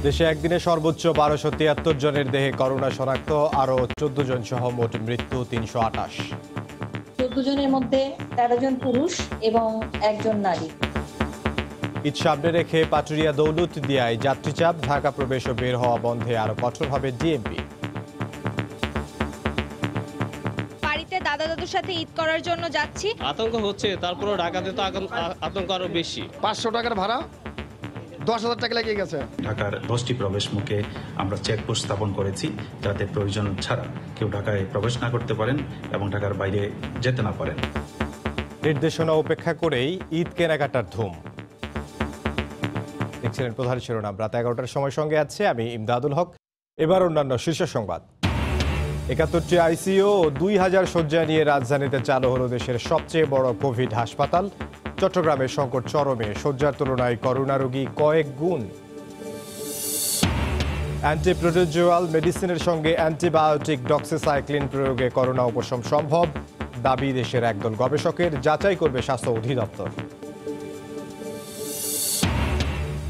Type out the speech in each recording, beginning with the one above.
দেশে একদিনে সর্বোচ্চ 1273 জনের দেহে করোনা শনাক্ত, আরও 14 জন সহ মোট মৃত্যু 328। 14 জনের মধ্যে 13 জন পুরুষ এবং 1 জন নারী। ঈদ সামনে রেখে পাটুরিয়া দৌলতদিয়ায় যাত্রীচাপ, ঢাকা প্রবেশ ও বের হওয়া বন্ধে আরও কঠোর হবে ডিএমপি। বাড়িতে দাদা দাদুর সাথে ঈদ করার জন্য যাচ্ছি। আতঙ্ক হচ্ছে, তারপরে ঢাকাতে তো আতঙ্ক আরো বেশি। 500 টাকার ভাড়া 10,000 টাকা লেগে গেছে। ঢাকার 10টি প্রবেশ মুখে আমরা চেকপোস্ট স্থাপন করেছি, যাতে প্রয়োজন ছাড়া কেউ ঢাকায় প্রবেশ না করতে পারেন এবং ঢাকার বাইরে যেতে না পারেন। নির্দেশনা উপেক্ষা করেই ঈদ কেনাকাটার ধুম। দেখছিলেন প্রধান শিরোনাম। রাত 11টার সময় সঙ্গে আছে আমি ইমদাদুল হক। এবার অন্যান্য শীর্ষ সংবাদ। 71টি আইসিইউ ও 2000 শয্যা নিয়ে রাজধানীতে চালু হলো দেশের সবচেয়ে বড় কোভিড হাসপাতাল। চট্টগ্রামের সংকট চরমে, শয্যার তুলনায় করোনা রোগী কয়েক গুণ। অ্যান্টিপ্রোটোজোয়াল মেডিসিনের সঙ্গে অ্যান্টিবায়োটিক ডক্সিসাইক্লিন প্রয়োগে করোনা উপশম সম্ভব, দাবি দেশের একদল গবেষকের, যাচাই করবে স্বাস্থ্য অধিদপ্তর।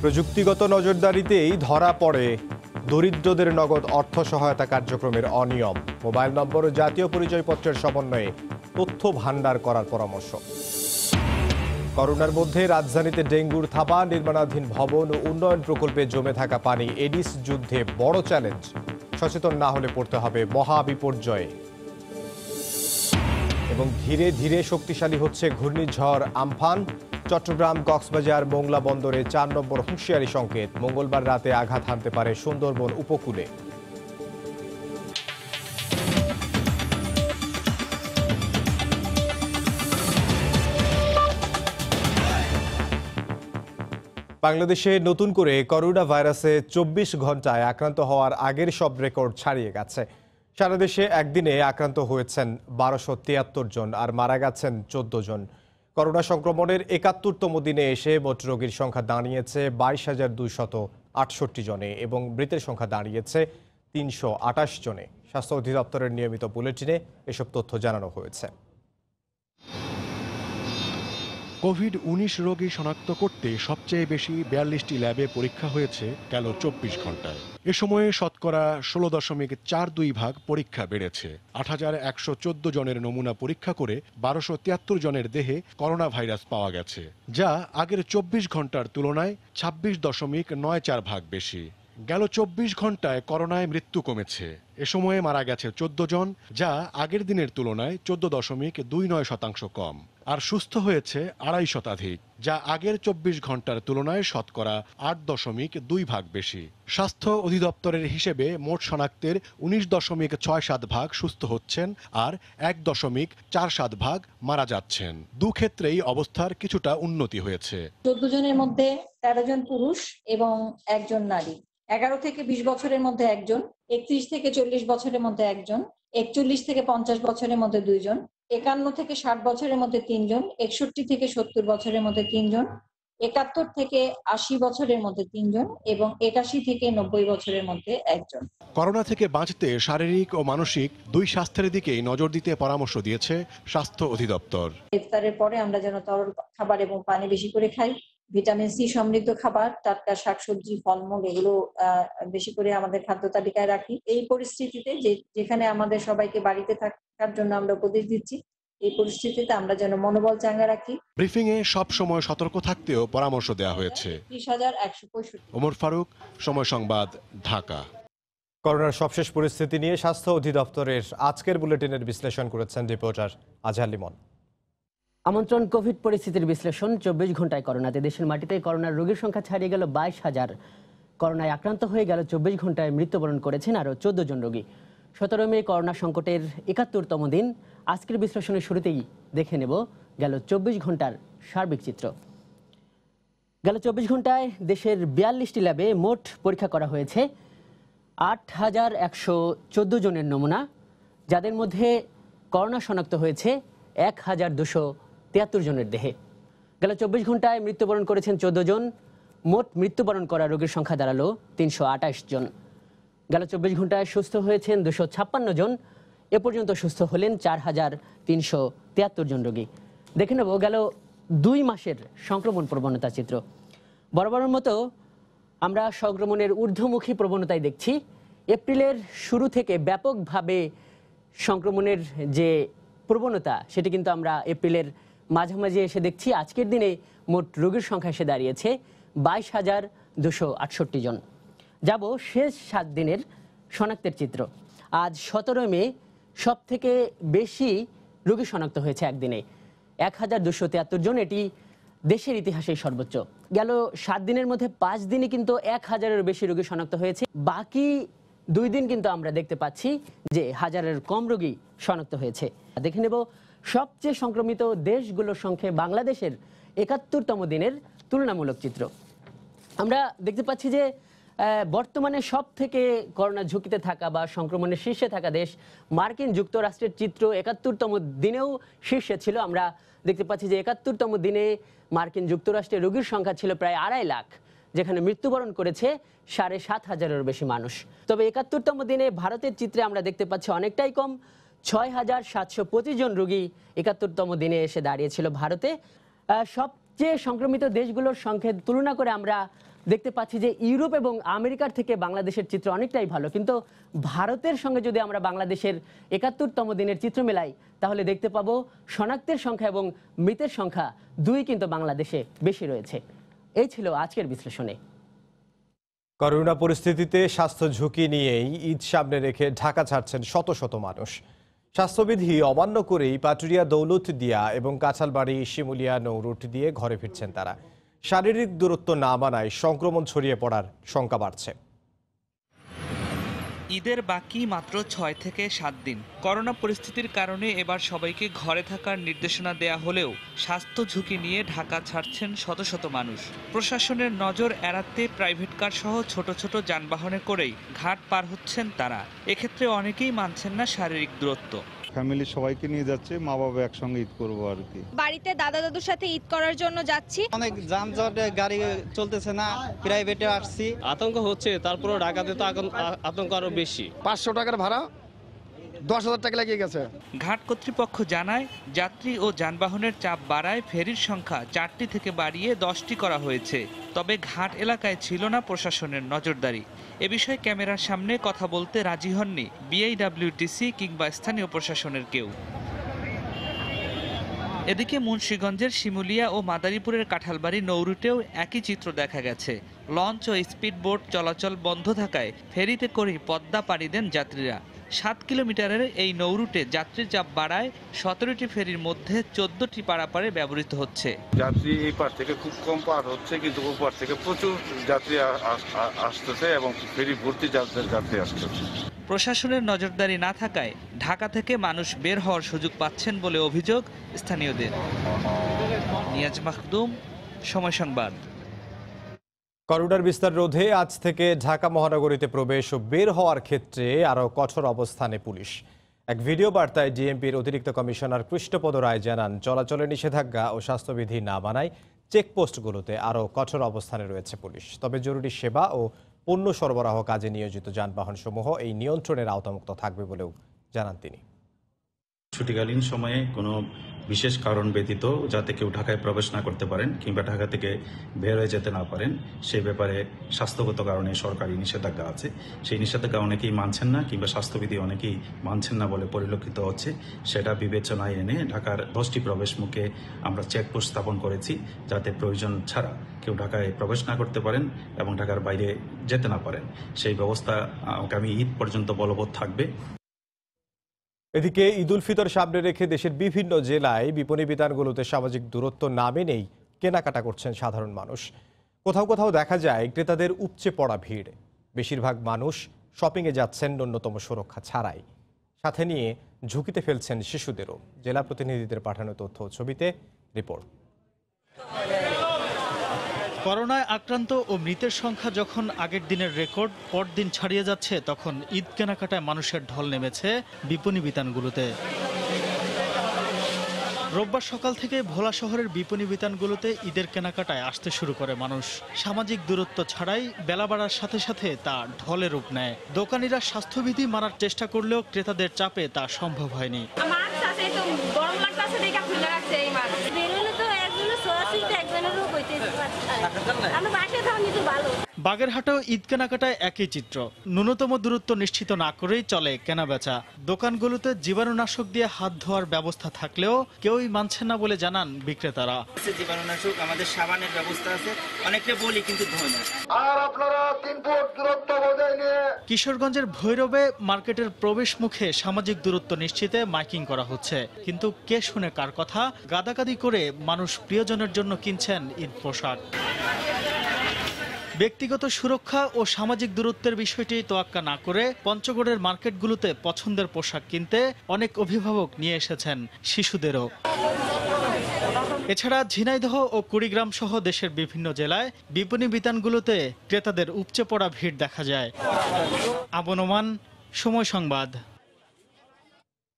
প্রযুক্তিগত নজরদারিতেই ধরা পড়ে দরিদ্রদের নগদ অর্থ সহায়তা কার্যক্রমের অনিয়ম। মোবাইল নম্বর ও জাতীয় পরিচয়পত্রের সমন্বয়ে তথ্য ভান্ডার করার পরামর্শ। করোনার মধ্যে রাজধানীতে ডেঙ্গুর থাবা, নির্মাণাধীন ভবন ও উন্নয়ন প্রকল্পে জমে থাকা পানি এডিস যুদ্ধে বড় চ্যালেঞ্জ। সচেতন না হলে পড়তে হবে মহা বিপর্যয়ে। এবং ধীরে ধীরে শক্তিশালী হচ্ছে ঘূর্ণিঝড় আমফান। চট্টগ্রাম, কক্সবাজার, মোংলা বন্দরে 4 নম্বর হুঁশিয়ারি সংকেত। মঙ্গলবার রাতে আঘাত হানতে পারে সুন্দরবন উপকূলে। বাংলাদেশে নতুন করে করোনা ভাইরাসে 24 ঘন্টায় আক্রান্ত হওয়ার আগের সব রেকর্ড ছাড়িয়ে গেছে। সারা দেশে একদিনে আক্রান্ত হয়েছেন 1273 জন আর মারা গেছেন 14 জন। করোনা সংক্রমণের 71তম দিনে এসে মোট রোগীর সংখ্যা দাঁড়িয়েছে 22,268 জনে এবং মৃতের সংখ্যা দাঁড়িয়েছে 328 জনে। স্বাস্থ্য অধিদপ্তরের নিয়মিত বুলেটিনে এসব তথ্য জানানো হয়েছে। কোভিড-19 রোগী শনাক্ত করতে সবচেয়ে বেশি 42টি ল্যাবে পরীক্ষা হয়েছে গেল 24 ঘন্টায়। এ সময়ে শতকরা 16.42% পরীক্ষা বেড়েছে। 8,114 জনের নমুনা পরীক্ষা করে 1273 জনের দেহে করোনা ভাইরাস পাওয়া গেছে, যা আগের 24 ঘন্টার তুলনায় 26.94% বেশি। গেল 24 ঘন্টায় করোনায় মৃত্যু কমেছে। এ সময়ে মারা গেছে 14 জন, যা আগের দিনের তুলনায় 14.29% কম। আর সুস্থ হয়েছে 2.5 শতাধিক, যা আগের 24 ঘন্টার তুলনায় শতকরা 8.2% বেশি। স্বাস্থ্য অধিদপ্তরের হিসেবে মোট শনাক্তের 19.67% সুস্থ হচ্ছেন আর 1.47% মারা যাচ্ছেন। দুক্ষেত্রেই অবস্থার কিছুটা উন্নতি হয়েছে। 14 জনের মধ্যে 13 জন পুরুষ এবং 1 জন নারী। 11 থেকে 20 বছরের মধ্যে 1 জন, 31 থেকে 40 বছরের মধ্যে 1 জন, 41 থেকে 50 বছরের মধ্যে 2 জন, 51 থেকে 60 বছরের মধ্যে 3 জন, 61 থেকে 70 বছরের মধ্যে 3 জন, 71 থেকে 80 বছরের মধ্যে 3 জন এবং 81 থেকে 90 বছরের মধ্যে 1 জন। করোনা থেকে বাঁচতে শারীরিক ও মানসিক দুই স্বাস্থ্যের দিকেই নজর দিতে পরামর্শ দিয়েছে স্বাস্থ্য অধিদপ্তর। ইফতারের পরে আমরা যেন তরল খাবার এবং পানি বেশি করে খাই। ভিটামিন সি সমৃদ্ধ খাবার, টাটকা শাকসবজি, ফলমূল এগুলো বেশি করে আমাদের খাদ্য তালিকায় রাখি। এই পরিস্থিতিতে যেখানে আমাদের সবাইকে বাড়িতে থাকার জন্য আমরা উপদেশ দিচ্ছি, এই পরিস্থিতিতে আমরা যেন মনোবল চাঙ্গা রাখি। ব্রিফিং এ সব সময় সতর্ক থাকতেও পরামর্শ দেওয়া হয়েছে। 30,165। ওমর ফারুক, সময় সংবাদ, ঢাকা। করোনার সবশেষ পরিস্থিতি নিয়ে স্বাস্থ্য অধিদপ্তরের আজকের বুলেটিনের বিশ্লেষণ করেছেন রিপোর্টার আজহার লিমন। আমন্ত্রণ কোভিড পরিস্থিতির বিশ্লেষণ। 24 ঘন্টায় করোনাতে দেশের মাটিতে করোনার রোগীর সংখ্যা ছাড়িয়ে গেল 22,000। করোনায় আক্রান্ত হয়ে গেল 24 ঘন্টায় মৃত্যুবরণ করেছেন আরও 14 জন রোগী। 17 মে করোনা সংকটের 71তম দিন। আজকের বিশ্লেষণের শুরুতেই দেখে নেব গেল 24 ঘন্টার সার্বিক চিত্র। গেল 24 ঘন্টায় দেশের 42টি ল্যাবে মোট পরীক্ষা করা হয়েছে 8,114 জনের নমুনা, যাদের মধ্যে করোনা শনাক্ত হয়েছে 1,273 জনের দেহে। গেল 24 ঘন্টায় মৃত্যুবরণ করেছেন 14 জন। মোট মৃত্যুবরণ করা রোগীর সংখ্যা দাঁড়ালো 328 জন। গেল 24 ঘন্টায় সুস্থ হয়েছেন 256 জন। এ পর্যন্ত সুস্থ হলেন 4,373 জন রোগী। দেখে নেব গেল 2 মাসের সংক্রমণ প্রবণতা চিত্র। বরাবরের মতো আমরা সংক্রমণের ঊর্ধ্বমুখী প্রবণতায় দেখছি। এপ্রিলের শুরু থেকে ব্যাপকভাবে সংক্রমণের যে প্রবণতা সেটি কিন্তু আমরা এপ্রিলের মাঝামাঝি এসে দেখছি। আজকের দিনে মোট রোগীর সংখ্যা এসে দাঁড়িয়েছে 22,268 জন। যাব শেষ 7 দিনের শনাক্তের চিত্র। আজ 17 মে সব থেকে বেশি রোগী শনাক্ত হয়েছে একদিনে 1,273 জন। এটি দেশের ইতিহাসে সর্বোচ্চ। গেল 7 দিনের মধ্যে 5 দিনে কিন্তু 1,000-এর বেশি রোগী শনাক্ত হয়েছে। বাকি 2 দিন কিন্তু আমরা দেখতে পাচ্ছি যে 1,000-এর কম রোগী শনাক্ত হয়েছে। দেখে নেব সবচেয়ে সংক্রমিত দেশগুলোর সঙ্গে বাংলাদেশের 71তম দিনের তুলনামূলক চিত্র। আমরা দেখতে পাচ্ছি যে বর্তমানে সব থেকে করোনা ঝুঁকিতে থাকা বা সংক্রমণের শীর্ষে থাকা দেশ মার্কিন যুক্তরাষ্ট্রের চিত্র 71তম দিনেও শীর্ষে ছিল। আমরা দেখতে পাচ্ছি যে 71তম দিনে মার্কিন যুক্তরাষ্ট্রের রোগীর সংখ্যা ছিল প্রায় 2.5 লাখ, যেখানে মৃত্যুবরণ করেছে 7,500-এরও বেশি মানুষ। তবে 71তম দিনে ভারতের চিত্রে আমরা দেখতে পাচ্ছি অনেকটাই কম, 6,725 জন রোগী 71তম দিনে এসে দাঁড়িয়েছিল ভারতে। সবচেয়ে সংক্রমিত দেশগুলোর সঙ্গে তুলনা করে আমরা দেখতে পাচ্ছি যে ইউরোপ এবং আমেরিকার থেকে বাংলাদেশের চিত্র অনেকটাই ভালো। কিন্তু ভারতের সঙ্গে যদি আমরা বাংলাদেশের 71তম দিনের চিত্র মেলাই তাহলে দেখতে পাবো শনাক্তের সংখ্যা এবং মৃতের সংখ্যা দুই কিন্তু বাংলাদেশে বেশি রয়েছে। এই ছিল আজকের বিশ্লেষণে। করোনা পরিস্থিতিতে স্বাস্থ্য ঝুঁকি নিয়েই ঈদ সামনে রেখে ঢাকা ছাড়ছেন শত শত মানুষ। স্বাস্থ্যবিধি অমান্য করেই পাটুরিয়া দৌলতদিয়া এবং কাঁঠালবাড়ি শিমুলিয়া নৌরুট দিয়ে ঘরে ফিরছেন তারা। শারীরিক দূরত্ব না মানায় সংক্রমণ ছড়িয়ে পড়ার শঙ্কা বাড়ছে। ঈদের বাকি মাত্র 6 থেকে 7 দিন। করোনা পরিস্থিতির কারণে এবার সবাইকে ঘরে থাকার নির্দেশনা দেয়া হলেও স্বাস্থ্য ঝুঁকি নিয়ে ঢাকা ছাড়ছেন শত শত মানুষ। প্রশাসনের নজর এড়াতে প্রাইভেট কার সহ ছোট ছোট যানবাহনে করেই ঘাট পার হচ্ছেন তারা। এক্ষেত্রে অনেকেই মানছেন না শারীরিক দূরত্ব। ফ্যামিলি সবাইকে নিয়ে যাচ্ছে, মা বাবা একসঙ্গে ঈদ করবো আর কি। বাড়িতে দাদা দাদুর সাথে ঈদ করার জন্য যাচ্ছি। অনেক যানজটে গাড়ি চলতেছে না, প্রাইভেটে আসছি। আতঙ্ক হচ্ছে, তারপরে ঢাকাতে তো আতঙ্ক আরো বেশি। 500 টাকার ভাড়া 10,000 টাকা লেগে গেছে। ঘাট কর্তৃপক্ষ জানায় যাত্রী ও যানবাহনের চাপ বাড়ায় ফেরির সংখ্যা 4টি থেকে বাড়িয়ে 10টি করা হয়েছে। তবে ঘাট এলাকায় ছিল না প্রশাসনের নজরদারি। এ বিষয়ে ক্যামেরার সামনে কথা বলতে রাজি হননি বিআইডব্লিউটিসি কিংবা স্থানীয় প্রশাসনের কেউ। এদিকে মুন্সিগঞ্জের শিমুলিয়া ও মাদারীপুরের কাঁঠালবাড়ি নৌরুটেও একই চিত্র দেখা গেছে। লঞ্চ ও স্পিডবোট চলাচল বন্ধ থাকায় ফেরিতে করেই পদ্মা পাড়ি দেন যাত্রীরা। 7 কিলোমিটারের এই নৌরুটে যাত্রীর চাপ বাড়ায় 17টি ফেরির মধ্যে 14টি পারাপারে ব্যবহৃত হচ্ছে। যাত্রী এই পার থেকে খুব কম পার হচ্ছে, কিন্তু ওপার থেকে প্রচুর যাত্রী আসতেছে এবং ফেরি ভর্তি যাত্রী আসতেছে। প্রশাসনের নজরদারি না থাকায় ঢাকা থেকে মানুষ বের হওয়ার সুযোগ পাচ্ছেন বলে অভিযোগ স্থানীয়দের। নিয়াজ মাখদুম, সময় সংবাদ। করোনার বিস্তার রোধে আজ থেকে ঢাকা মহানগরীতে প্রবেশ ও বের হওয়ার ক্ষেত্রে আরও কঠোর অবস্থানে পুলিশ। এক ভিডিও বার্তায় ডিএমপির অতিরিক্ত কমিশনার কৃষ্ণপদ রায় জানান, চলাচলের নিষেধাজ্ঞা ও স্বাস্থ্যবিধি না মানায় চেকপোস্টগুলোতে আরও কঠোর অবস্থানে রয়েছে পুলিশ। তবে জরুরি সেবা ও পণ্য সরবরাহ কাজে নিয়োজিত যানবাহনসমূহ এই নিয়ন্ত্রণের আওতামুক্ত থাকবে বলেও জানান তিনি। ছুটিকালীন সময়ে কোনো বিশেষ কারণ ব্যতীত যাতে কেউ ঢাকায় প্রবেশ না করতে পারেন কিংবা ঢাকা থেকে বের হয়ে যেতে না পারেন, সেই ব্যাপারে স্বাস্থ্যগত কারণে সরকারি নিষেধাজ্ঞা আছে। সেই নিষেধাজ্ঞা অনেকেই মানছেন না কিংবা স্বাস্থ্যবিধি অনেকেই মানছেন না বলে পরিলক্ষিত হচ্ছে। সেটা বিবেচনায় এনে ঢাকার 10টি প্রবেশ মুখে আমরা চেকপোস্ট স্থাপন করেছি, যাতে প্রয়োজন ছাড়া কেউ ঢাকায় প্রবেশ না করতে পারেন এবং ঢাকার বাইরে যেতে না পারেন। সেই ব্যবস্থা আগামী ঈদ পর্যন্ত বলবৎ থাকবে। এদিকে ঈদ উল ফিতর সামনে রেখে দেশের বিভিন্ন জেলায় বিপণী বিতানগুলোতে সামাজিক দূরত্ব না মেনেই কেনাকাটা করছেন সাধারণ মানুষ। কোথাও কোথাও দেখা যায় ক্রেতাদের উপচে পড়া ভিড়। বেশিরভাগ মানুষ শপিংয়ে যাচ্ছেন ন্যূনতম সুরক্ষা ছাড়াই, সাথে নিয়ে ঝুঁকিতে ফেলছেন শিশুদেরও। জেলা প্রতিনিধিদের পাঠানো তথ্য ছবিতে রিপোর্ট। করোনায় আক্রান্ত ও মৃতের সংখ্যা যখন আগের দিনের রেকর্ড পরদিন ছাড়িয়ে যাচ্ছে, তখন ঈদ কেনাকাটায় মানুষের ঢল নেমেছে বিপণী বিতানগুলোতে। রোববার সকাল থেকে ভোলা শহরের বিপণী বিতানগুলোতে ঈদের কেনাকাটায় আসতে শুরু করে মানুষ। সামাজিক দূরত্ব ছাড়াই বেলা বাড়ার সাথে সাথে তা ঢলে রূপ নেয়। দোকানিরা স্বাস্থ্যবিধি মানার চেষ্টা করলেও ক্রেতাদের চাপে তা সম্ভব হয়নি। বাগেরহাটেও ঈদ কেনাকাটায় একই চিত্র। ন্যূনতম দূরত্ব নিশ্চিত না করেই চলে কেনাবেচা। দোকানগুলোতে জীবাণুনাশক দিয়ে হাত ধোয়ার ব্যবস্থা থাকলেও কেউই মানছে না বলে জানান বিক্রেতারা। জীবাণুনাশক আমাদের সাবানের ব্যবস্থা আছে, অনেকে বলি কিন্তু ধোয় না। আর আপনারা 3 ফুট দূরত্ব বজায় নিয়ে কিশোরগঞ্জের ভৈরবে মার্কেটের প্রবেশ মুখে সামাজিক দূরত্ব নিশ্চিতে মাইকিং করা হচ্ছে, কিন্তু কে শুনে কার কথা? গাদাগাদি করে মানুষ প্রিয়জনের জন্য কিনছেন ঈদ পোশাক। ব্যক্তিগত সুরক্ষা ও সামাজিক দূরত্বের বিষয়টি তোয়াক্কা না করে পঞ্চগড়ের মার্কেটগুলোতে পছন্দের পোশাক কিনতে অনেক অভিভাবক নিয়ে এসেছেন শিশুদেরও। এছাড়া ঝিনাইদহ ও কুড়িগ্রাম সহ দেশের বিভিন্ন জেলায় বিপণী বিতানগুলোতে ক্রেতাদের উপচে পড়া ভিড় দেখা যায়। আবনমান, সময় সংবাদ।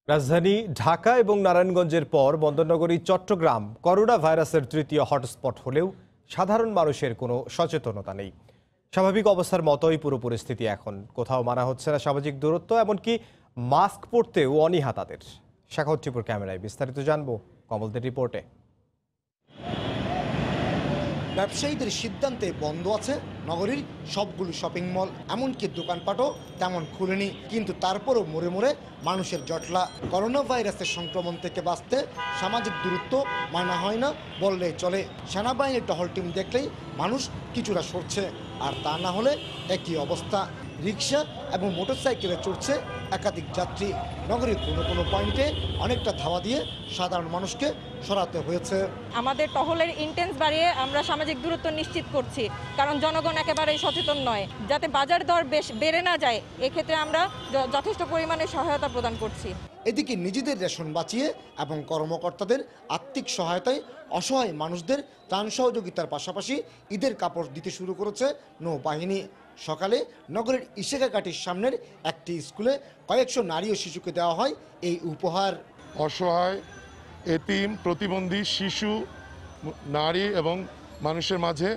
রাজধানী ঢাকা এবং নারায়ণগঞ্জের পর বন্দরনগরী চট্টগ্রাম করোনা ভাইরাসের তৃতীয় হটস্পট হলেও সাধারণ মানুষের কোনো সচেতনতা নেই। স্বাভাবিক অবস্থার মতোই পুরো পরিস্থিতি এখন। কোথাও মানা হচ্ছে না সামাজিক দূরত্ব, এমনকি মাস্ক পরতেও অনীহা তাদের। শাখাউত টিপুর ক্যামেরায় বিস্তারিত জানবো কমলদের রিপোর্টে। ব্যবসায়ীদের সিদ্ধান্তে বন্ধ আছে নগরীর সবগুলো শপিং মল, এমনকি দোকানপাটও তেমন খুলেনি। কিন্তু তারপরও মোড়ে মোড়ে মানুষের জটলা। করোনা ভাইরাসের সংক্রমণ থেকে বাঁচতে সামাজিক দূরত্ব মানা হয় না বললেই চলে। সেনাবাহিনীর টহল টিম দেখলেই মানুষ কিছুটা সরছে, আর তা না হলে একই অবস্থা। রিক্সা এবং মোটরসাইকেলে চড়ছে একাধিক যাত্রী। নগরীর কোনো কোনো পয়েন্টে অনেকটা ধাওয়া দিয়ে সাধারণ মানুষকে সরাতে হয়েছে। আমাদের টহলের ইন্টেন্স বাড়িয়ে আমরা সামাজিক দূরত্ব নিশ্চিত করছি, কারণ জনগণ একেবারেই সচেতন নয়। যাতে বাজার দর বেড়ে না যায়, এক্ষেত্রে আমরা যথেষ্ট পরিমাণে সহায়তা প্রদান করছি। এদিকে নিজেদের রেশন বাঁচিয়ে এবং কর্মকর্তাদের আর্থিক সহায়তায় অসহায় মানুষদের ত্রাণ সহযোগিতার পাশাপাশি ঈদের কাপড় দিতে শুরু করেছে নৌবাহিনী। সকালে নগরের ইশাকাঘাটির সামনের একটি স্কুলে কয়েকশো নারী ও শিশুকে দেওয়া হয় এই উপহার। অসহায়, এতিম, প্রতিবন্ধী শিশু, নারী এবং মানুষের মাঝে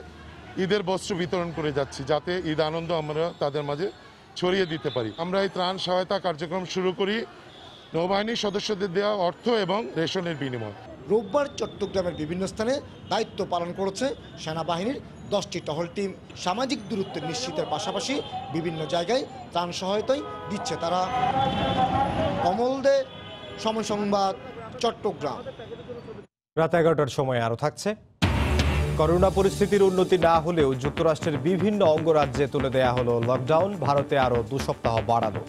ঈদের বস্ত্র বিতরণ করে যাচ্ছি, যাতে ঈদ আনন্দ আমরা তাদের মাঝে ছড়িয়ে দিতে পারি। আমরা এই ত্রাণ সহায়তা কার্যক্রম শুরু করি নৌবাহিনীর সদস্যদের দেওয়া অর্থ এবং রেশনের বিনিময়। রোববার চট্টগ্রামের বিভিন্ন স্থানে দায়িত্ব পালন করেছে সেনাবাহিনীর 10টি টহল টিম। সামাজিক দূরত্ব নিশ্চিতের পাশাপাশি বিভিন্ন জায়গায় ত্রাণ সহায়তাই দিচ্ছে তারা। কমল দে, সময় সংবাদ, চট্টগ্রাম। রাত 11টার সময় আরও থাকছে। করোনা পরিস্থিতির উন্নতি না হলেও যুক্তরাষ্ট্রের বিভিন্ন অঙ্গরাজ্যে তুলে দেয়া হলো লকডাউন। ভারতে আরও 2 সপ্তাহ বাড়ানো।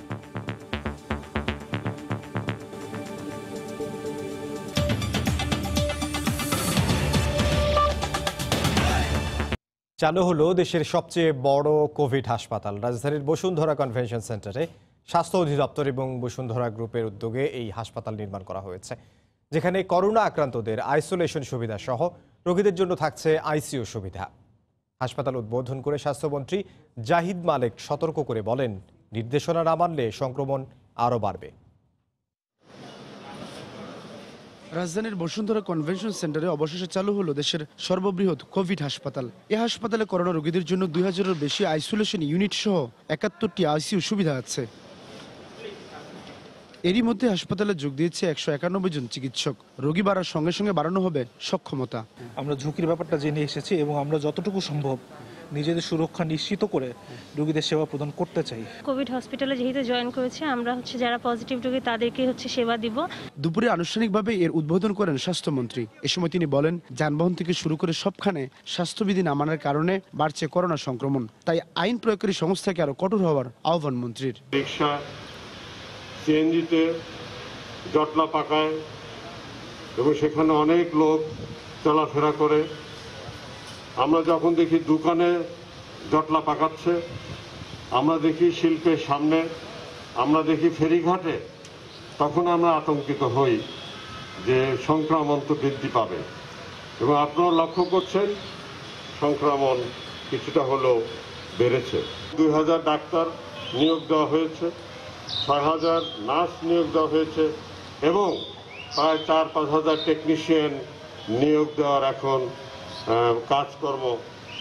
চালু হলো দেশের সবচেয়ে বড় কোভিড হাসপাতাল। রাজধানীর বসুন্ধরা কনভেনশন সেন্টারে স্বাস্থ্য অধিদপ্তর এবং বসুন্ধরা গ্রুপের উদ্যোগে এই হাসপাতাল নির্মাণ করা হয়েছে, যেখানে করোনা আক্রান্তদের আইসোলেশন সুবিধা সহ রোগীদের জন্য থাকছে আইসিইউ সুবিধা। হাসপাতাল উদ্বোধন করে স্বাস্থ্যমন্ত্রী জাহিদ মালেক সতর্ক করে বলেন, নির্দেশনা না মানলে সংক্রমণ আরও বাড়বে। রাজধানীর বসুন্ধরা কনভেনশন সেন্টারে অবশেষে চালু হলো দেশের সর্ববৃহৎ কোভিড হাসপাতাল। এই হাসপাতালে করোনা রোগীদের জন্য 2000-এর বেশি আইসোলেশন ইউনিট সহ 71টি আইসিইউ সুবিধা আছে। এরই মধ্যে হাসপাতালে যোগ দিয়েছে 191 জন চিকিৎসক। রোগী বাড়ার সঙ্গে সঙ্গে বাড়ানো হবে সক্ষমতা। আমরা ঝুঁকির ব্যাপারটা জেনে এসেছি এবং আমরা যতটুকু সম্ভব নিজেদের সুরক্ষা নিশ্চিত করে রোগীদের সেবা প্রদান করতে চাই। কোভিড হসপিটালে যেহেতু জয়েন করেছে, আমরা যারা পজিটিভ রোগী তাদেরকে সেবা দিব। দুপুরে আনুষ্ঠানিকভাবে এর উদ্বোধন করেন স্বাস্থ্যমন্ত্রী। এ সময় তিনি বলেন, যানবাহন থেকে শুরু করে সবখানে স্বাস্থ্যবিধি না মানার কারণে বাড়ছে করোনা সংক্রমণ। তাই আইন প্রয়োগকারী সংস্থাকে আরো কঠোর হওয়ার আহ্বান মন্ত্রীর। রিক্সা, সিএনজিতে জটলা পাকায় এবং সেখানে অনেক লোক চলাফেরা করে। আমরা যখন দেখি দোকানে জটলা পাকাচ্ছে, আমরা দেখি শিল্পের সামনে, আমরা দেখি ফেরিঘাটে, তখন আমরা আতঙ্কিত হই যে সংক্রমণ তো বৃদ্ধি পাবে। এবং আপনারা লক্ষ্য করছেন সংক্রমণ কিছুটা হলেও বেড়েছে। 2000 ডাক্তার নিয়োগ দেওয়া হয়েছে, 6000 নার্স নিয়োগ দেওয়া হয়েছে এবং প্রায় 4-5 হাজার টেকনিশিয়ান নিয়োগ দেওয়ার এখন কাজকর্ম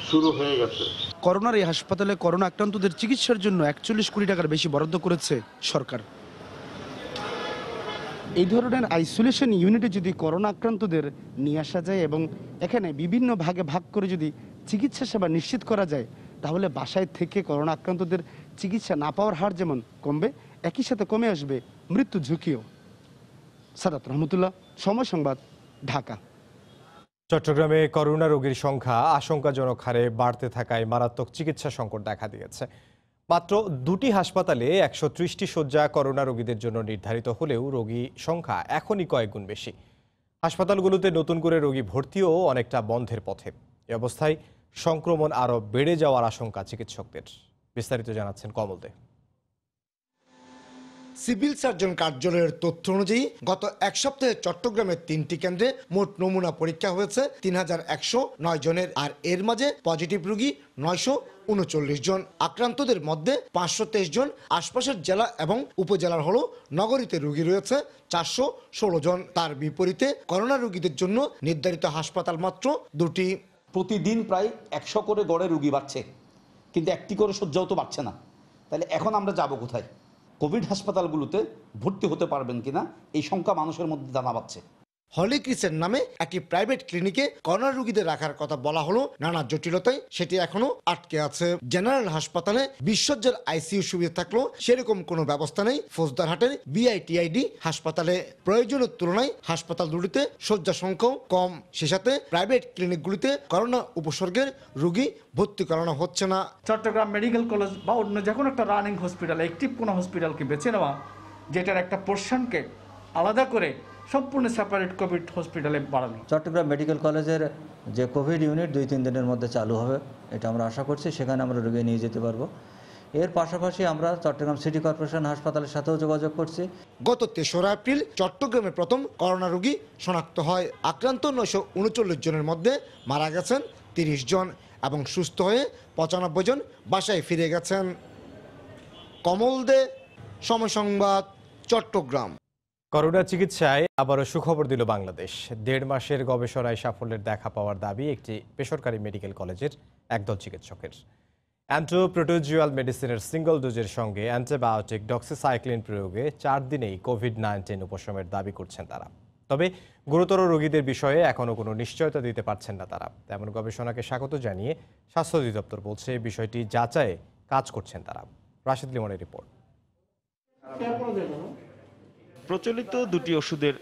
শুরু হয়ে গেছে। করোনার এই হাসপাতালে করোনা আক্রান্তদের চিকিৎসার জন্য 41 কোটি টাকার বেশি বরাদ্দ করেছে সরকার। এই ধরনের আইসোলেশন ইউনিটে যদি করোনা আক্রান্তদের নিয়ে আসা যায় এবং এখানে বিভিন্ন ভাগে ভাগ করে যদি চিকিৎসা সেবা নিশ্চিত করা যায়, তাহলে বাসায় থেকে করোনা আক্রান্তদের চিকিৎসা না পাওয়ার হার যেমন কমবে, একই সাথে কমে আসবে মৃত্যু ঝুঁকিও। সাদাত রহমতুল্লাহ, সময় সংবাদ, ঢাকা। চট্টগ্রামে করোনা রোগীর সংখ্যা আশঙ্কাজনক হারে বাড়তে থাকায় মারাত্মক চিকিৎসা সংকট দেখা দিয়েছে। মাত্র 2টি হাসপাতালে 130টি শয্যা করোনা রোগীদের জন্য নির্ধারিত হলেও রোগী সংখ্যা এখনই কয়েক গুণ বেশি। হাসপাতালগুলোতে নতুন করে রোগী ভর্তিও অনেকটা বন্ধের পথে। এ অবস্থায় সংক্রমণ আরও বেড়ে যাওয়ার আশঙ্কা চিকিৎসকদের। বিস্তারিত জানাচ্ছেন কমল দে। সিভিল সার্জন কার্যালয়ের তথ্য অনুযায়ী গত এক সপ্তাহে চট্টগ্রামের 3টি কেন্দ্রে মোট নমুনা পরীক্ষা হয়েছে 3109 জনের, আর এর মাঝে পজিটিভ রোগী 939 জন। আক্রান্তদের মধ্যে 523 জন আশপাশের জেলা এবং উপজেলার হলো। নগরীতে রোগী রয়েছে 416 জন। তার বিপরীতে করোনা রোগীদের জন্য নির্ধারিত হাসপাতাল মাত্র 2টি। প্রতিদিন প্রায় 100 করে গড়ে রোগী বাড়ছে, কিন্তু একটি করে শয্যাও তো বাড়ছে না। তাহলে এখন আমরা যাব কোথায়? কোভিড হাসপাতালগুলোতে ভর্তি হতে পারবেন কিনা এই সংখ্যা মানুষের মধ্যে জানা পাচ্ছে। হলিক্রিসের নামে একটি প্রাইভেট ক্লিনিকে করোনা রোগীদের রাখার কথা বলা হলো, নানা জটিলতায় সেটি এখনো আটকে আছে। জেনারেল হাসপাতালে 20 শয্যার আইসিইউ সুবিধা থাকলেও সেরকম কোনো ব্যবস্থা নেই ফৌজদারহাটের বিআইটিআইডি হাসপাতালে। প্রয়োজনের তুলনায় হাসপাতাল দুটিতে শয্যা সংখ্যাও কম। সে সাথে প্রাইভেট ক্লিনিকগুলিতে করোনা উপসর্গের রোগী ভর্তি করানো হচ্ছে না। চট্টগ্রাম মেডিকেল কলেজ বা অন্য যে কোনো একটা রানিং হসপিটাল, অ্যাক্টিভ কোনো হসপিটালকে বেছে নেওয়া, যেটার একটা পোর্শনকে আলাদা করে সম্পূর্ণ সেপারেট কোভিড হসপিটালে বাড়ানো। চট্টগ্রাম মেডিকেল কলেজের যে কোভিড ইউনিট 2-3 দিনের মধ্যে চালু হবে, এটা আমরা আশা করছি। সেখানে আমরা রোগী নিয়ে যেতে পারবো। এর পাশাপাশি আমরা চট্টগ্রাম সিটি কর্পোরেশন হাসপাতালের সাথেও যোগাযোগ করছি। গত 3রা এপ্রিল চট্টগ্রামে প্রথম করোনা রোগী শনাক্ত হয়। আক্রান্ত 939 জনের মধ্যে মারা গেছেন 30 জন এবং সুস্থ হয়ে 95 জন বাসায় ফিরে গেছেন। কমল দে, সময় সংবাদ, চট্টগ্রাম। করোনা চিকিৎসায় আবারও সুখবর দিল বাংলাদেশ। 1.5 মাসের গবেষণায় সাফল্যের দেখা পাওয়ার দাবি একটি বেসরকারি মেডিকেল কলেজের একদল চিকিৎসকের। অ্যান্টিপ্রোটোজুয়াল মেডিসিনের সিঙ্গল ডোজের সঙ্গে অ্যান্টিবায়োটিক ডক্সিসাইক্লিন প্রয়োগে 4 দিনেই কোভিড-19 উপশমের দাবি করছেন তারা। তবে গুরুতর রোগীদের বিষয়ে এখনও কোনো নিশ্চয়তা দিতে পারছেন না তারা। তেমন গবেষণাকে স্বাগত জানিয়ে স্বাস্থ্য অধিদপ্তর বলছে বিষয়টি যাচাইয়ে কাজ করছেন তারা। রাশেদ লিমনের রিপোর্ট। প্রচলিত 2টি ওষুধের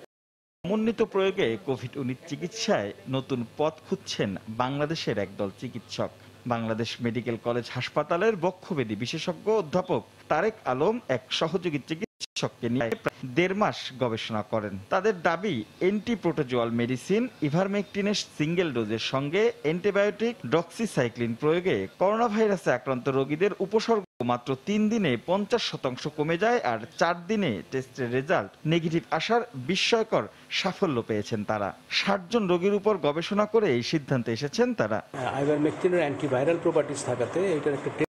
সমন্বিত প্রয়োগে কোভিড-19 চিকিৎসায় নতুন পথ খুঁজছেন বাংলাদেশের একদল চিকিৎসক। বাংলাদেশ মেডিকেল কলেজ হাসপাতালের বক্ষব্যাধি বিশেষজ্ঞ অধ্যাপক তারেক আলম এক সহযোগী চিকিৎসককে নিয়ে 1.5 মাস গবেষণা করেন। তাদের দাবি অ্যান্টিপ্রোটোজুয়াল মেডিসিন ইভারমেকটিনের সিঙ্গেল ডোজের সঙ্গে অ্যান্টিবায়োটিক ডক্সিসাইক্লিন প্রয়োগে করোনা ভাইরাসে আক্রান্ত রোগীদের উপসর্গ মাত্র 3 দিনে 50% কমে যায়, আর 4 দিনে টেস্টের রেজাল্ট নেগেটিভ আসার বিস্ময়কর সাফল্য পেয়েছেন তারা। 60 জন রোগীর উপর গবেষণা করে এই সিদ্ধান্তে এসেছেন তারা। আইভারমেকটিনের অ্যান্টিভাইরাল প্রপার্টিস থাকাতে এটার একটা টেস্ট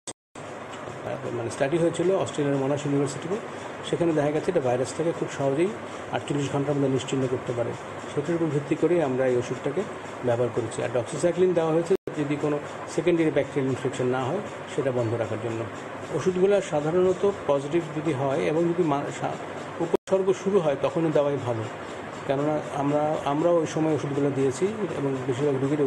স্টাডি হয়েছিল অস্ট্রেলিয়ার মনাশ ইউনিভার্সিটিতে। সেখানে দেখা গেছে এটা ভাইরাসটাকে খুব সহজেই 48 ঘন্টার মধ্যে নিশ্চিহ্ন করতে পারে। সেটার উপর ভিত্তি করে আমরা এই ওষুধটাকে ব্যবহার করেছি। আর ডক্সিসাইক্লিন দেওয়া হয়েছে যদি কোনো সেকেন্ডারি ব্যাকটেরিয়াল ইনফেকশন না হয় সেটা বন্ধ রাখার জন্য। ওষুধগুলো সাধারণত পজিটিভ যদি হয় এবং যদি উপসর্গ শুরু হয় তখনই দেওয়াই ভালো, কেননা আমরাও ওই সময় ওষুধগুলো দিয়েছি এবং বেশিরভাগ রোগীর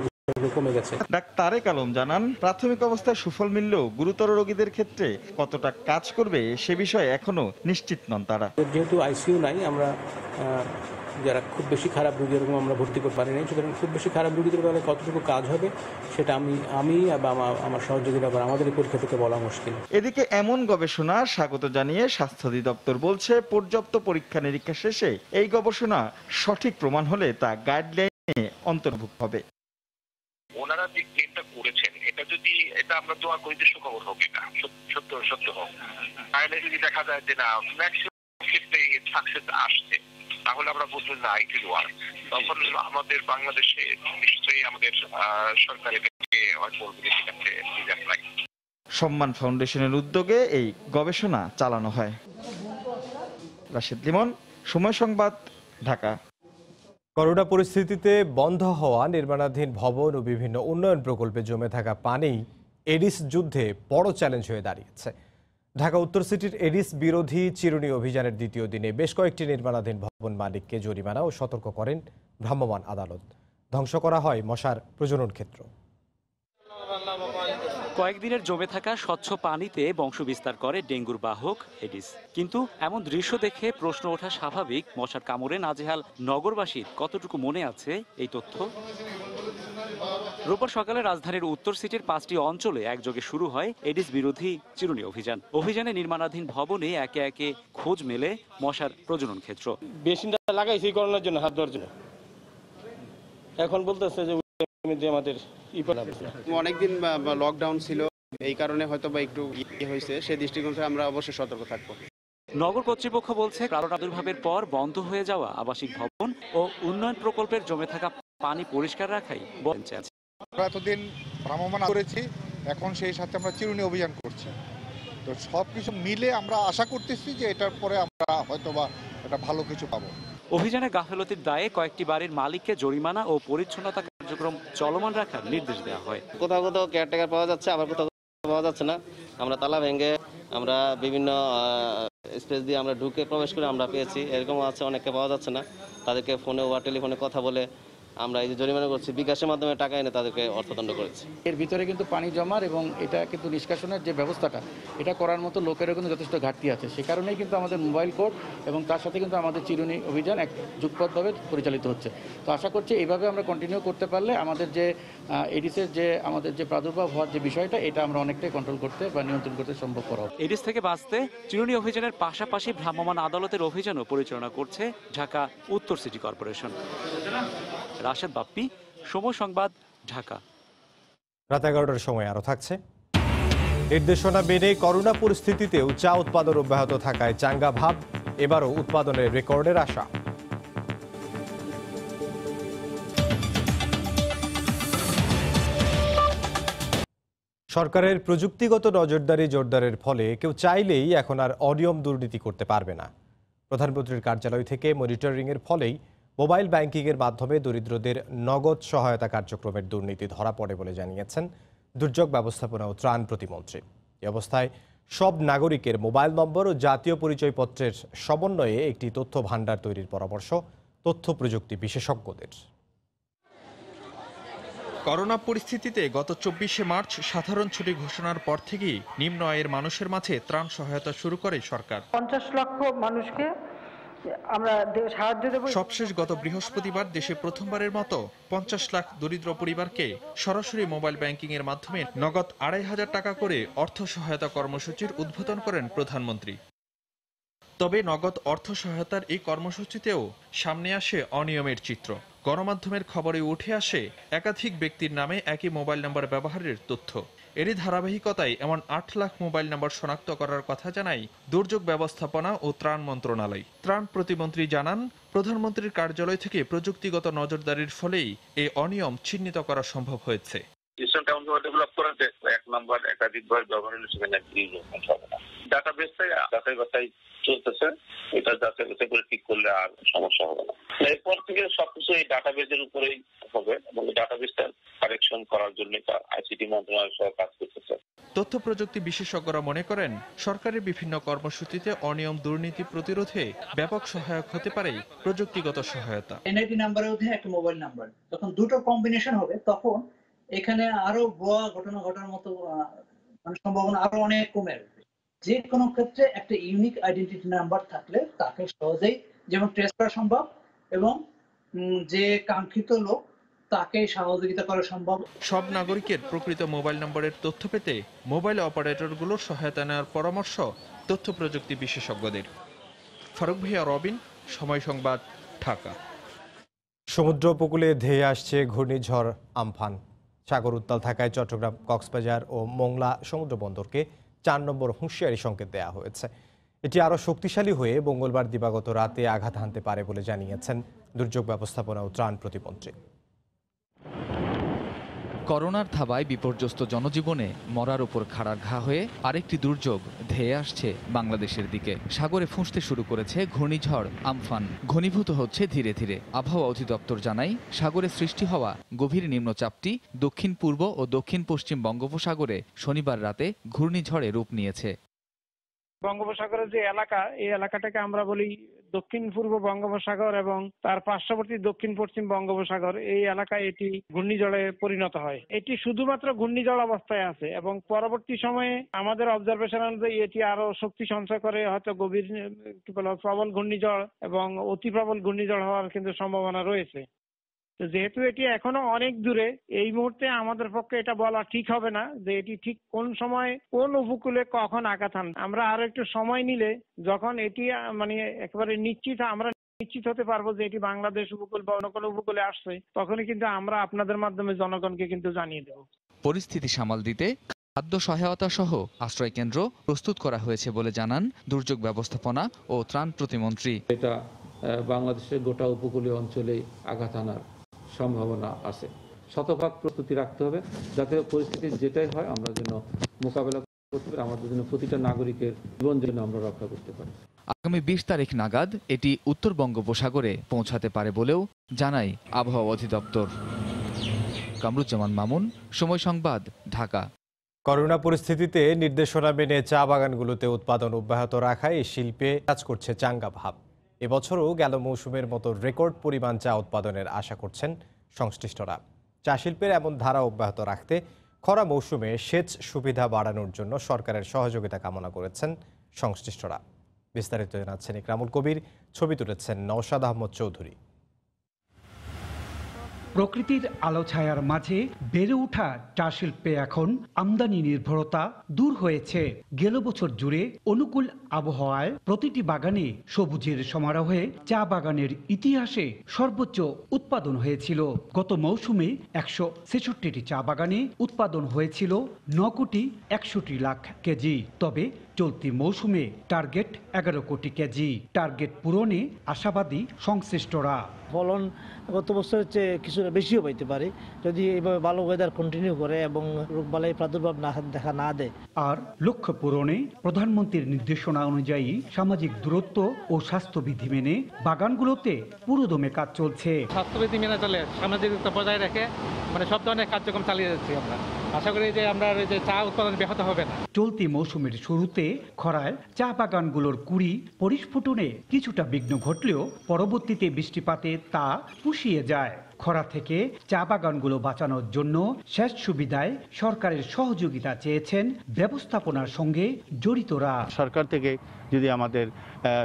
কমে গেছে। ডাক্তার তারেক আলম জানান, প্রাথমিক অবস্থায় সুফল মিললেও গুরুতর রোগীদের ক্ষেত্রে কতটা কাজ করবে সে বিষয়ে এখনো নিশ্চিত নন তারা। যেহেতু আইসিইউ নাই, আমরা যারা খুব বেশি খারাপ রোগী এরকম আমরা ভর্তি করতে পারি নাই, সুতরাং খুব বেশি খারাপ রোগীদের বেলায় কতটুকু কাজ হবে সেটা আমি বা আমার সহযোগীরা বা আমাদের পরীক্ষা থেকে বলা মুশকিল। এদিকে এমন গবেষণা স্বাগত জানিয়ে স্বাস্থ্য অধিদপ্তর বলছে, পর্যাপ্ত পরীক্ষা নিরীক্ষা শেষে এই গবেষণা সঠিক প্রমাণ হলে তা গাইডলাইনে অন্তর্ভুক্ত হবে। ওনারা যে ক্লেমটা করেছেন এটা আমরা দোয়া করি যে সুখবর হোক, এটা সত্য হোক। তাহলে যদি দেখা যায় যে না ম্যাক্সিমাম ক্ষেত্রে সাকসেস আসছে, তাহলে আমরা বুঝবো না ইট উইল ওয়ার্ক। তখন আমাদের বাংলাদেশে নিশ্চয়ই আমাদের সরকার এটাকে সম্মান ফাউন্ডেশনের উদ্যোগে এই গবেষণা চালানো হয়। রাশেদ লিমন, সময় সংবাদ, ঢাকা। করোনা পরিস্থিতিতে বন্ধ হওয়া নির্মাণাধীন ভবন ও বিভিন্ন উন্নয়ন প্রকল্পে জমে থাকা পানি এডিস যুদ্ধে বড় চ্যালেঞ্জ হয়ে দাঁড়িয়েছে। ঢাকা উত্তর সিটির এডিস বিরোধী চিরুনি অভিযানের 2য় দিনে বেশ কয়েকটি নির্মাণাধীন ভবন মালিককে জরিমানা ও সতর্ক করেন ভ্রাম্যমাণ আদালত। ধ্বংস করা হয় মশার প্রজনন ক্ষেত্র। কয়েকদিনের জমে থাকা স্বচ্ছ পানিতে বংশবিস্তার করে ডেঙ্গুর বাহক এডিস। কিন্তু এমন দৃশ্য দেখে প্রশ্ন ওঠা স্বাভাবিক, মশার কামড়ে নাজেহাল নগরবাসীর কতটুকু মনে আছে এই তথ্য? রোববার সকালে রাজধানীর উত্তর সিটির 5টি অঞ্চলে একযোগে শুরু হয় এডিস বিরোধী চিরুনি অভিযান। অভিযানে নির্মাণাধীন ভবনে একে একে খোঁজ মেলে মশার প্রজনন ক্ষেত্র। বেসিনটা লাগাইছি করোনার জন্য, হাত ধোয়ার জন্য। এখন বলতেছে যে আমাদের অনেকদিন লকডাউন ছিল, এই কারণে হয়তো বা একটু হয়েছে, সেই দৃষ্টিকোণ থেকে আমরা অবশ্যই সতর্ক থাকবো। নগর কর্তৃপক্ষ বলছে কারণ প্রাদুর্ভাবের পর বন্ধ হয়ে যাওয়া আবাসিক ভবন ও উন্নয়ন প্রকল্পের জমে থাকা পানি পরিষ্কার রাখাই বেঁচে আছে। আমরা এতদিন ভ্রাম্যমাণ করেছি, এখন সেই সাথে আমরা চিরুনি অভিযান করছি। তো সব কিছু মিলে আমরা আশা করতেছি যে এটার পরে আমরা হয়তোবা একটা ভালো কিছু পাবো। অভিযানে গাফেলতির দায়ে কয়েকটি বাড়ির মালিককে জরিমানা ও পরিচ্ছন্নতা কার্যক্রম চলমান রাখার নির্দেশ দেওয়া হয়। কোথাও কোথাও কেয়ারটেকার পাওয়া যাচ্ছে, আবার কোথাও পাওয়া যাচ্ছে না। আমরা তালা ভেঙে আমরা বিভিন্ন স্পেস দিয়ে আমরা ঢুকে প্রবেশ করে আমরা পেয়েছি, এরকম আছে অনেককে পাওয়া যাচ্ছে না। তাদেরকে ফোনে বা টেলিফোনে কথা বলে আমরা এই যে জরিমানা করছি, বিকাশের মাধ্যমে টাকা এনে তাদেরকে অর্থদণ্ড করেছি। এর ভিতরে কিন্তু পানি জমার এবং এটা কিন্তু নিষ্কাশনের যে ব্যবস্থাটা, এটা করার মতো লোকেরও কিন্তু যথেষ্ট ঘাটতি আছে। সে কারণেই কিন্তু আমাদের মোবাইল কোর্ট এবং তার সাথে কিন্তু আমাদের চিরুনি অভিযান এক যুগপথভাবে পরিচালিত হচ্ছে। তো আশা করছি এইভাবে আমরা কন্টিনিউ করতে পারলে আমাদের যে এডিসের যে আমাদের যে প্রাদুর্ভাব হওয়ার যে বিষয়টা, এটা আমরা অনেকটাই কন্ট্রোল করতে বা নিয়ন্ত্রণ করতে সম্ভব করা হবে। এডিস থেকে বাঁচতে চিরুনি অভিযানের পাশাপাশি ভ্রাম্যমাণ আদালতের অভিযানও পরিচালনা করছে ঢাকা উত্তর সিটি কর্পোরেশন। রাশেদ বাপ্পি, সময় সংবাদ, ঢাকা। রাত 11টার সময় আরো থাকছে। নির্দেশনা মেনে করোনা পরিস্থিতিতেও চা উৎপাদন অব্যাহত থাকায় চাঙ্গা ভাব, এবারও উৎপাদনের রেকর্ডের আশা। সরকারের প্রযুক্তিগত নজরদারি জোরদারের ফলে কেউ চাইলেই এখন আর অনিয়ম দুর্নীতি করতে পারবে না। প্রধানমন্ত্রীর কার্যালয় থেকে মনিটরিংয়ের ফলেই মোবাইল ব্যাংকিংয়ের মাধ্যমে দরিদ্রদের নগদ সহায়তা কার্যক্রমের দুর্নীতি ধরা পড়ে বলে জানিয়েছেন দুর্যোগ ব্যবস্থাপনা ও ত্রাণ প্রতিমন্ত্রী। এই অবস্থায় সব নাগরিকের মোবাইল নম্বর ও জাতীয় পরিচয়পত্রের সমন্বয়ে একটি তথ্য ভাণ্ডার তৈরির পরামর্শ তথ্য প্রযুক্তি বিশেষজ্ঞদের। করোনা পরিস্থিতিতে গত 24শে মার্চ সাধারণ ছুটি ঘোষণার পর থেকেই নিম্ন আয়ের মানুষের মাঝে ত্রাণ সহায়তা শুরু করে সরকার। 50 লক্ষ মানুষকে আমরা সাহায্য দেব। সবশেষ গত বৃহস্পতিবার দেশে প্রথমবারের মতো 50 লাখ দরিদ্র পরিবারকে সরাসরি মোবাইল ব্যাংকিং এর মাধ্যমে নগদ 2500 টাকা করে অর্থ সহায়তা কর্মসূচির উদ্বোধন করেন প্রধানমন্ত্রী। তবে নগদ অর্থ সহায়তার এই কর্মসূচিতেও সামনে আসে অনিয়মের চিত্র। গণমাধ্যমের খবরে উঠে আসে একাধিক ব্যক্তির নামে একই মোবাইল নম্বর ব্যবহারের তথ্য। এরই ধারাবাহিকতায় এমন 8 লাখ মোবাইল নম্বর শনাক্ত করার কথা জানায় দুর্যোগ ব্যবস্থাপনা ও ত্রাণ মন্ত্রণালয়। ত্রাণ প্রতিমন্ত্রী জানান, প্রধানমন্ত্রীর কার্যালয় থেকে প্রযুক্তিগত নজরদারির ফলেই এই অনিয়ম চিহ্নিত করা সম্ভব হয়েছে। সিস্টেমটা এমনভাবে ডেভেলপ করা যে এক নাম্বার একাধিকবার ব্যবহার হলে সেখানে হবে না। ডাটাবেসটাই যাচাই বাছাই চলতেছে, এটা যাচাই বাছাই করে ঠিক করলে আর সমস্যা হবে না। এরপর থেকে সবকিছু এই ডাটাবেসের উপরেই হবে এবং ডাটাবেসটা কারেকশন করার জন্য আইসিটি মন্ত্রণালয় সহ কাজ করতেছে। তথ্য প্রযুক্তি বিশেষজ্ঞরা মনে করেন, সরকারের বিভিন্ন কর্মসূচিতে অনিয়ম দুর্নীতি প্রতিরোধে ব্যাপক সহায়ক হতে পারে প্রযুক্তিগত সহায়তা। এনআইডি নাম্বারের মধ্যে একটা মোবাইল নাম্বার, যখন দুটো কম্বিনেশন হবে তখন এখানে আরো ভুয়া ঘটনা ঘটার মতো সম্ভাবনা আরো অনেক কমে আসবে। যে কোনো ক্ষেত্রে একটা ইউনিক আইডেন্টিটি নাম্বার থাকলে তাকে সহজেই যেমন ট্রেস করা সম্ভব এবং যে কাঙ্ক্ষিত লোক তাকে সহযোগিতা করা সম্ভব। সব নাগরিকের প্রকৃত মোবাইল নম্বরের তথ্য পেতে মোবাইল অপারেটরগুলোর সহায়তা নেওয়ার পরামর্শ তথ্য প্রযুক্তি বিশেষজ্ঞদের। ফারুক ভাইয়া, রবিন, সময় সংবাদ, ঢাকা। সমুদ্র উপকূলে ধেয়ে আসছে ঘূর্ণিঝড় আমফান। সাগর উত্তাল থাকায় চট্টগ্রাম, কক্সবাজার ও মোংলা সমুদ্র বন্দরকে 4 নম্বর হুঁশিয়ারি সংকেত দেওয়া হয়েছে। এটি আরও শক্তিশালী হয়ে মঙ্গলবার দিবাগত রাতে আঘাত হানতে পারে বলে জানিয়েছেন দুর্যোগ ব্যবস্থাপনা ও ত্রাণ প্রতিমন্ত্রী। করোনার থাবায় বিপর্যস্ত জনজীবনে মরার উপর খাড়ার ঘা হয়ে আরেকটি দুর্যোগ ধেয়ে আসছে বাংলাদেশের দিকে। সাগরে ফুঁসতে শুরু করেছে ঘূর্ণিঝড় আমফান। ঘনীভূত হচ্ছে ধীরে ধীরে। আবহাওয়া অধিদপ্তর জানায়, সাগরে সৃষ্টি হওয়া গভীর নিম্নচাপটি দক্ষিণ পূর্ব ও দক্ষিণ পশ্চিম বঙ্গোপসাগরে শনিবার রাতে ঘূর্ণিঝড়ে রূপ নিয়েছে। বঙ্গোপসাগরের যে এলাকা, এই এলাকাটাকে আমরা বলি দক্ষিণ পূর্ব বঙ্গোপসাগর এবং তার পার্শ্ববর্তী দক্ষিণ পশ্চিম বঙ্গোপসাগর। এই এলাকায় এটি ঘূর্ণিঝড়ে পরিণত হয়। এটি শুধুমাত্র ঘূর্ণিঝড় অবস্থায় আছে এবং পরবর্তী সময়ে আমাদের অবজারভেশন অনুযায়ী এটি আরো শক্তি সঞ্চয় করে হয়তো গভীর প্রবল ঘূর্ণিঝড় এবং অতি প্রবল ঘূর্ণিঝড় হওয়ার কিন্তু সম্ভাবনা রয়েছে। তো যেহেতু এটি এখনো অনেক দূরে, এই মুহূর্তে আমাদের পক্ষে এটা বলা ঠিক হবে না যে এটি ঠিক কোন সময় কোন উপকূলে কখন আঘাত হানবে। আমরা আরো একটু সময় নিলে যখন এটি মানে একেবারে আমরা নিশ্চিত হতে পারবো যে এটি বাংলাদেশ উপকূল বা অন্য কোনো উপকূলে আসছে, তখনই কিন্তু আমরা আপনাদের মাধ্যমে জনগণকে কিন্তু জানিয়ে দেব। পরিস্থিতি সামাল দিতে খাদ্য সহায়তা সহ আশ্রয় কেন্দ্র প্রস্তুত করা হয়েছে বলে জানান দুর্যোগ ব্যবস্থাপনা ও ত্রাণ প্রতিমন্ত্রী। এটা বাংলাদেশের গোটা উপকূলীয় অঞ্চলে আঘাত হানার সম্ভাবনা আছে। শতভাগ প্রস্তুতি রাখতে হবে যাতে পরিস্থিতি যেটাই হয় আমরা যেন মোকাবেলা করতে পারি, আমাদের জন্য প্রতিটা নাগরিকের জীবন যেন আমরা রক্ষা করতে পারি। আগামী 20 তারিখ নাগাদ এটি উত্তর বঙ্গোপসাগরে পৌঁছাতে পারে বলেও জানায় আবহাওয়া অধিদপ্তর। কামরুজ্জামান মামুন, সময় সংবাদ, ঢাকা। করোনা পরিস্থিতিতে নির্দেশনা মেনে চা বাগানগুলোতে উৎপাদন অব্যাহত রাখায় এই শিল্পে কাজ করছে চাঙ্গা ভাব। এবছরও গেল মৌসুমের মতো রেকর্ড পরিমাণ চা উৎপাদনের আশা করছেন সংশ্লিষ্টরা। চা শিল্পের এমন ধারা অব্যাহত রাখতে খরা মৌসুমে সেচ সুবিধা বাড়ানোর জন্য সরকারের সহযোগিতা কামনা করেছেন সংশ্লিষ্টরা। বিস্তারিত জানাচ্ছেন ইকরামুল কবির, ছবি তুলেছেন নওশাদ আহমদ চৌধুরী। প্রকৃতির আলো ছায়ার মাঝে বেড়ে ওঠা চা শিল্পে এখন আমদানি নির্ভরতা দূর হয়েছে। গেল বছর জুড়ে অনুকূল আবহাওয়ায় প্রতিটি বাগানে সবুজের সমারোহে চা বাগানের ইতিহাসে সর্বোচ্চ উৎপাদন হয়েছিল। গত মৌসুমে 166টি চা বাগানে উৎপাদন হয়েছিল 9,61,00,000 কেজি। তবে চলতি মৌসুমে টার্গেট 11 কোটি কেজি। টার্গেট পূরণে আশাবাদী সংশ্লিষ্টরা। ফলন গত বছরের চেয়ে কিছুটা বেশিও পাইতে পারে যদি এইভাবে ভালো ওয়েদার কন্টিনিউ করে এবং রোগবালাই প্রাদুর্ভাব দেখা না দেয়। আর লক্ষ্য পূরণে প্রধানমন্ত্রীর নির্দেশনা অনুযায়ী সামাজিক দূরত্ব ও স্বাস্থ্যবিধি মেনে বাগানগুলোতে পুরোদমে কাজ চলছে। স্বাস্থ্যবিধি মেনে চলে সামাজিক দূরত্ব বজায় রেখে সব ধরনের কার্যক্রম চালিয়ে যাচ্ছি আমরা। আশা করি যে আমরা চা উৎপাদন ব্যাহত হবে না। চলতি মৌসুমের শুরুতে খরায় চা বাগানগুলোর কুড়ি পরিস্ফুটনে কিছুটা বিঘ্ন ঘটলেও পরবর্তীতে বৃষ্টিপাতে তা পুষিয়ে যায়। খরা থেকে চা বাগানগুলো বাঁচানোর জন্য সেচ সুবিধায় সরকারের সহযোগিতা চেয়েছেন ব্যবস্থাপনার সঙ্গে জড়িতরা। সরকার থেকে যদি আমাদের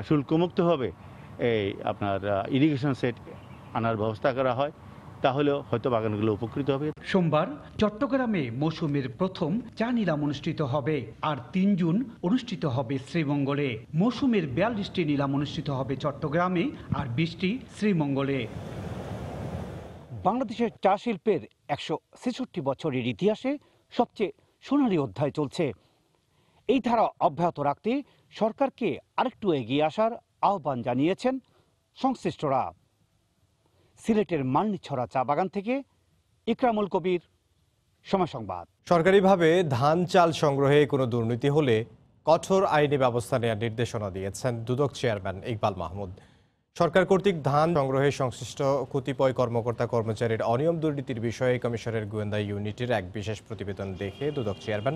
শুল্কমুক্ত হবে এই আপনার ইরিগেশন সেট আনার ব্যবস্থা করা হয় তাহলেও হয়তো বাগানগুলো উপকৃত হবে। সোমবার চট্টগ্রামে মৌসুমের প্রথম চা নিলাম অনুষ্ঠিত হবে আর 3 জুন অনুষ্ঠিত হবে শ্রীমঙ্গলে। মৌসুমের 42টি নিলাম অনুষ্ঠিত হবে চট্টগ্রামে আর 20টি শ্রীমঙ্গলে। বাংলাদেশের চা শিল্পের 166 বছরের ইতিহাসে সবচেয়ে সোনালী অধ্যায় চলছে। এই ধারা অব্যাহত রাখতে সরকারকে আরেকটু এগিয়ে আসার আহ্বান জানিয়েছেন সংশ্লিষ্টরা। সিলেটের মালনীছড়া চা বাগান থেকে ইকরামুল কবির, সময় সংবাদ। সরকারিভাবে ধান চাল সংগ্রহে কোনো দুর্নীতি হলে কঠোর আইনি ব্যবস্থা নেওয়ার নির্দেশনা দিয়েছেন দুদক চেয়ারম্যান ইকবাল মাহমুদ। সরকার কর্তৃক ধান সংগ্রহে সংশ্লিষ্ট কতিপয় কর্মকর্তা কর্মচারীর অনিয়ম দুর্নীতির বিষয়ে কমিশনের গোয়েন্দা ইউনিটের এক বিশেষ প্রতিবেদন দেখে দুদক চেয়ারম্যান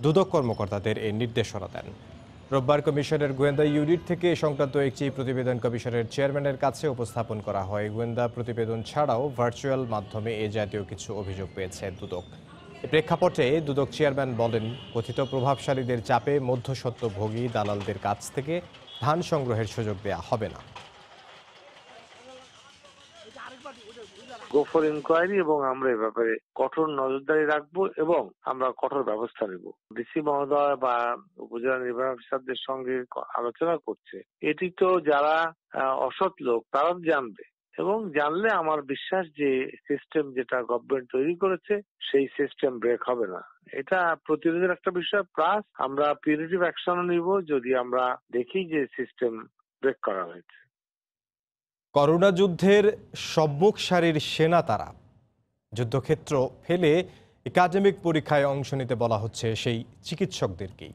দুদক কর্মকর্তাদের এই নির্দেশনা দেন। রোববার কমিশনের গোয়েন্দা ইউনিট থেকে সংক্রান্ত একটি প্রতিবেদন কমিশনের চেয়ারম্যানের কাছে উপস্থাপন করা হয়। গোয়েন্দা প্রতিবেদন ছাড়াও ভার্চুয়াল মাধ্যমে এ জাতীয় কিছু অভিযোগ পেয়েছে দুদক। এ প্রেক্ষাপটে দুদক চেয়ারম্যান বলেন, কথিত প্রভাবশালীদের চাপে মধ্যস্বত্বভোগী দালালদের কাছ থেকে ধান সংগ্রহের সুযোগ দেওয়া হবে না। গো ফর ইনকোয়ারি এবং আমরা এ ব্যাপারে কঠোর নজরদারি রাখবো এবং আমরা কঠোর ব্যবস্থা নেব। ডিসি মহোদয় বা উপজেলা নির্বাহী অফিসারদের সঙ্গে আলোচনা করছে। এটি তো যারা অসৎ লোক তারা জানবে এবং জানলে আমার বিশ্বাস যে সিস্টেম যেটা গভর্নমেন্ট তৈরি করেছে সেই সিস্টেম ব্রেক হবে না। এটা প্রতিরোধের একটা বিষয়, প্লাস আমরা পিউরিটিভ অ্যাকশনও নিব যদি আমরা দেখি যে সিস্টেম ব্রেক করা হয়েছে। করোনা যুদ্ধের সম্মুখ সারির সেনা তারা যুদ্ধক্ষেত্র ফেলে একাডেমিক পরীক্ষায় অংশ নিতে বলা হচ্ছে সেই চিকিৎসকদেরকেই।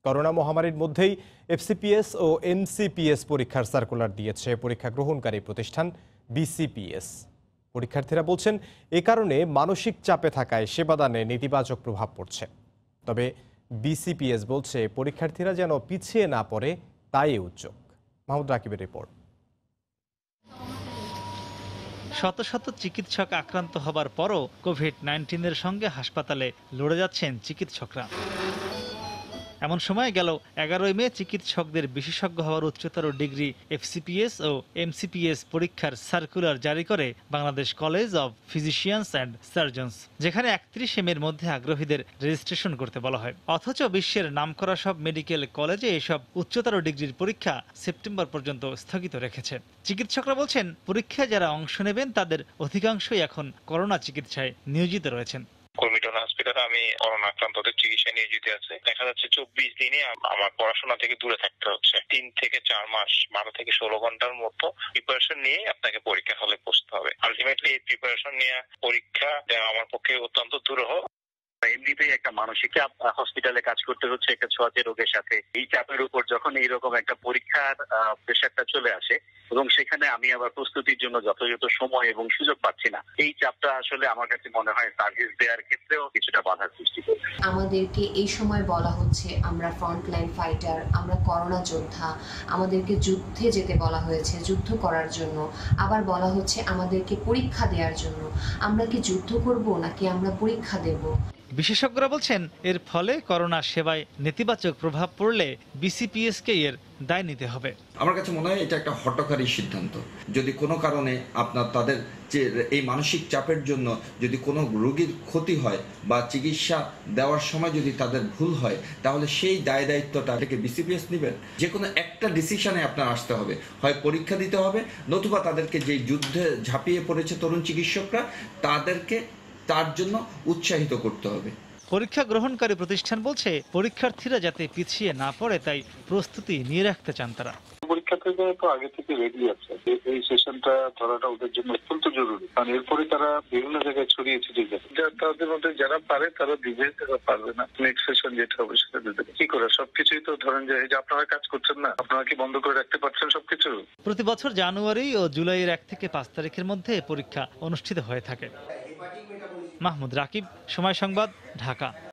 করোনা মহামারীর মধ্যেই এফসিপিএস ও এনসিপিএস পরীক্ষার সার্কুলার দিয়েছে পরীক্ষা গ্রহণকারী প্রতিষ্ঠান বিসিপিএস। পরীক্ষার্থীরা বলছেন এ কারণে মানসিক চাপে থাকায় সেবাদানে নেতিবাচক প্রভাব পড়ছে। তবে বিসিপিএস বলছে পরীক্ষার্থীরা যেন পিছিয়ে না পড়ে তাই উদ্যোগ। মাহমুদ রাকিবের রিপোর্ট। শত শত চিকিৎসক আক্রান্ত হবার পরও কোভিড-19-এর সঙ্গে হাসপাতালে লড়ে যাচ্ছেন চিকিৎসকরা। এমন সময় গেল 11 মে চিকিৎসকদের বিশেষজ্ঞ হওয়ার উচ্চতর ডিগ্রি এফসিপিএস ও এমসিপিএস পরীক্ষার সার্কুলার জারি করে Bangladesh college of physicians and surgeons, যেখানে 31 মের মধ্যে আগ্রহীদের রেজিস্ট্রেশন করতে বলা হয়। অথচ বিশ্বের নামকরা সব মেডিকেল কলেজে এসব উচ্চতর ডিগ্রির পরীক্ষা সেপ্টেম্বর পর্যন্ত স্থগিত রেখেছে। চিকিৎসকরা বলছেন, পরীক্ষায় যারা অংশ নেবেন তাদের অধিকাংশই এখন করোনা চিকিৎসায় নিয়োজিত রয়েছেন। কর্মীটন হসপিটালে আমি করোনা আক্রান্তদের চিকিৎসায় নিয়োজিত আছে। দেখা যাচ্ছে 24 দিনে আমার পড়াশোনা থেকে দূরে থাকতে হচ্ছে। 3 থেকে 4 মাস 12 থেকে 16 ঘন্টার মতো প্রিপারেশন নিয়ে আপনাকে পরীক্ষা হলে বসতে হবে। আলটিমেটলি এই প্রিপারেশন নিয়ে পরীক্ষা দেওয়া আমার পক্ষে অত্যন্ত দুরূহ। এমনিতেই একটা মানসিক চাপ, হসপিটালে কাজ করতে হচ্ছে একটা ছোঁয়াচে রোগের সাথে। এই চাপের উপর যখন এইরকম একটা পরীক্ষার প্রেশারটা চলে আসে এবং সেখানে আমি আবার প্রস্তুতির জন্য যথাযথ সময় এবং সুযোগ পাচ্ছি না, এই চাপটা আসলে আমার কাছে মনে হয় সার্ভিস দেওয়ার ক্ষেত্রেও কিছুটা বাধার সৃষ্টি করছে। আমাদেরকে এই সময় বলা হচ্ছে আমরা ফ্রন্টলাইন ফাইটার, আমরা করোনা যোদ্ধা, আমাদেরকে যুদ্ধে যেতে বলা হয়েছে, যুদ্ধ করার জন্য। আবার বলা হচ্ছে আমাদেরকে পরীক্ষা দেওয়ার জন্য। আমরা কি যুদ্ধ করব নাকি আমরা পরীক্ষা দেব? বিশেষজ্ঞরা বলছেন, এর ফলে করোনা সেবায় নেতিবাচক প্রভাব পড়লে বিসিপিএসকে এর দায় নিতে হবে। আমার কাছে মনে হয় এটা একটা হঠকারী সিদ্ধান্ত। যদি কোনো কারণে তাদের যে এই মানসিক চাপের জন্য যদি কোনো রোগীর ক্ষতি হয় বা চিকিৎসা দেওয়ার সময় যদি তাদের ভুল হয়, তাহলে সেই দায় দায়িত্বটা থেকে বিসিপিএস নেবেন। যে কোনো একটা ডিসিশনে আপনার আসতে হবে, হয় পরীক্ষা দিতে হবে, নতুবা তাদেরকে যে যুদ্ধে ঝাঁপিয়ে পড়েছে তরুণ চিকিৎসকরা তাদেরকে তার জন্য উৎসাহিত করতে হবে। পরীক্ষা গ্রহণকারী প্রতিষ্ঠান বলছে, পরীক্ষার্থীরা যাতে পিছিয়ে না পড়ে তাই প্রস্তুতি নিয়ে রাখতে চান তারা। পরীক্ষার্থীরা তো আগে থেকে রেডি আছে, এই সেশনটা ধরাটা ওদের জন্য অত্যন্ত জরুরি, কারণ এরপরে তারা বিভিন্ন জায়গায় ছড়িয়ে ছিটিয়ে যাবে। তাদের মধ্যে যারা পারে তারা দিবে, তারা পারবে না নেক্সট সেশন যেটা হবে সেটা দিতে কি করে। সবকিছুই তো ধরেন যে আপনারা কাজ করছেন না, আপনারা কি বন্ধ করে রাখতে পারছেন সবকিছু? প্রতি বছর জানুয়ারি ও জুলাইয়ের 1 থেকে 5 তারিখের মধ্যে পরীক্ষা অনুষ্ঠিত হয়ে থাকে। মাহমুদ রাকিব, সময় সংবাদ, ঢাকা।